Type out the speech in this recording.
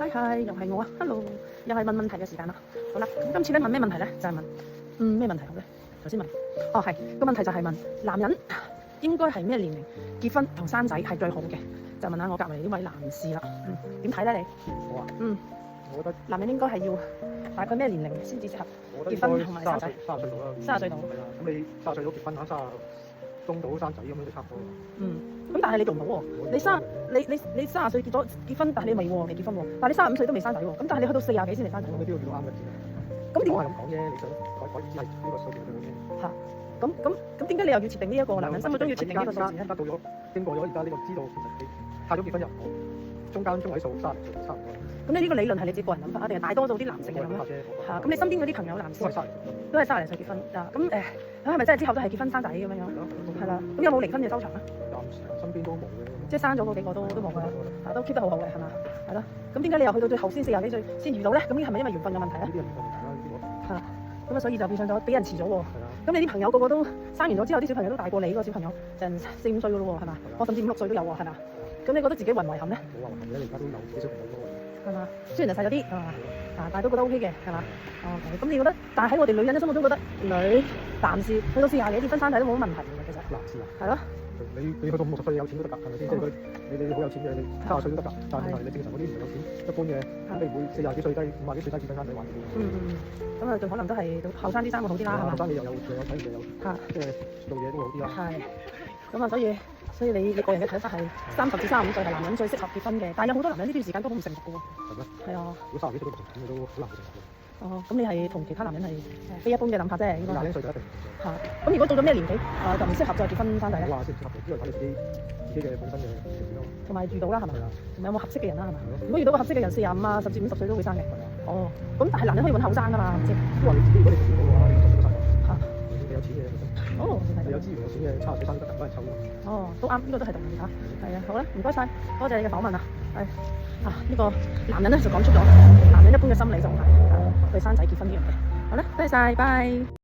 Hi，又係我啊，Hello，又係問問題嘅時間啦。好啦，咁今次咧問咩問題咧？就係問咩問題好咧？頭先問，係個問題就係問男人應該係咩年齡結婚同生仔係最好嘅？就問下我隔離呢位男士啦。點睇咧你？我啊，我覺得男人應該係要大概咩年齡先至適合結婚同埋生仔30歲到啦。30歲到。係啊，咁你30歲到結婚啊，30中到生仔咁樣就差唔多啦。咁但係你做唔到喎。你30歲結婚，但係你未結婚喎。但係你35歲都未生仔喎。咁但係你去到40幾先嚟生仔喎。咁你都要遇到啱嘅日子。咁點？我係咁講啫，你想改意思係呢個數字對唔對？嚇，咁點解你又要設定呢一個男人心目中要設定呢個數字咧？得到咗，經過咗而家呢個知道，其實你太早結婚入我中間中位數30歲差唔多。咁你呢個理論係你自己個人諗法啊，定係大多數啲男性嘅諗法？嚇，咁你身邊嗰啲朋友男士都係30零歲結婚啊？咁係咪真係之後都係結婚生仔咁樣樣？係啦，咁有冇離婚嘅收場啊？暫時身邊都冇嘅。即係生咗嗰幾個都冇㗎，都 keep 得好好嘅係嘛？係咯，咁點解你又去到最後先40幾歲先遇到咧？咁呢係咪因為緣分嘅問題咧？呢啲係緣分問題啦，呢個。係咁啊，所以就變相咗俾人遲咗喎。咁你啲朋友個個都生完咗之後，啲小朋友都大過你嗰個小朋友，成4、5歲㗎咯喎，係嘛？我甚至5、6歲都有喎，係嘛？咁你覺得自己遺唔遺憾咧？冇話遺憾嘅，你而家都有幾小朋友咯。係嘛？雖然就細咗啲係嘛，但係都覺得 OK 嘅係嘛？OK，咁你覺得？但係喺我哋女人嘅心目中覺得男士去到40幾結婚生仔都冇乜問題嘅其實。男士啊？係咯。你去到50、60歲有錢都得㗎，係咪先？即係你好有錢嘅，你30歲都得㗎。但係你正常嗰啲唔係有錢，一般嘅你唔會40幾歲低、50幾歲低結婚生仔玩嘅。咁啊，可能都係後生啲生活好啲啦，係嘛？後生你又有睇又有，即係做嘢都會好啲啦。係。咁啊，所以你個人嘅睇法係30至35歲係男人最適合結婚嘅，但係有好多男人呢段時間都好唔成熟嘅喎。係咩？係啊。如果30幾歲都唔成熟，咁你都好難成熟嘅。咁你係同其他男人係非一般嘅諗法啫，應該。20歲就一定。咁如果到咗咩年紀就唔適合再結婚生仔咧？哇，適唔適合？因為睇你自己嘅本身嘅條件咯。同埋遇到啦，係咪？同埋有冇合適嘅人啦，係咪？如果遇到個合適嘅人，45啊，甚至50歲都會生嘅。咁但係男人可以揾後生㗎嘛，唔知。都話你自己，如果你條件好嘅話，你就生。你有錢嘅。你有資源有錢嘅30歲生得都係湊。都啱，呢個都係道理嚇。係啊，好啦，唔該晒，多謝你嘅訪問啊。呢個男人咧就講出咗男人一般嘅心理狀態，對生仔結婚呢樣嘢。好啦，多謝晒，拜。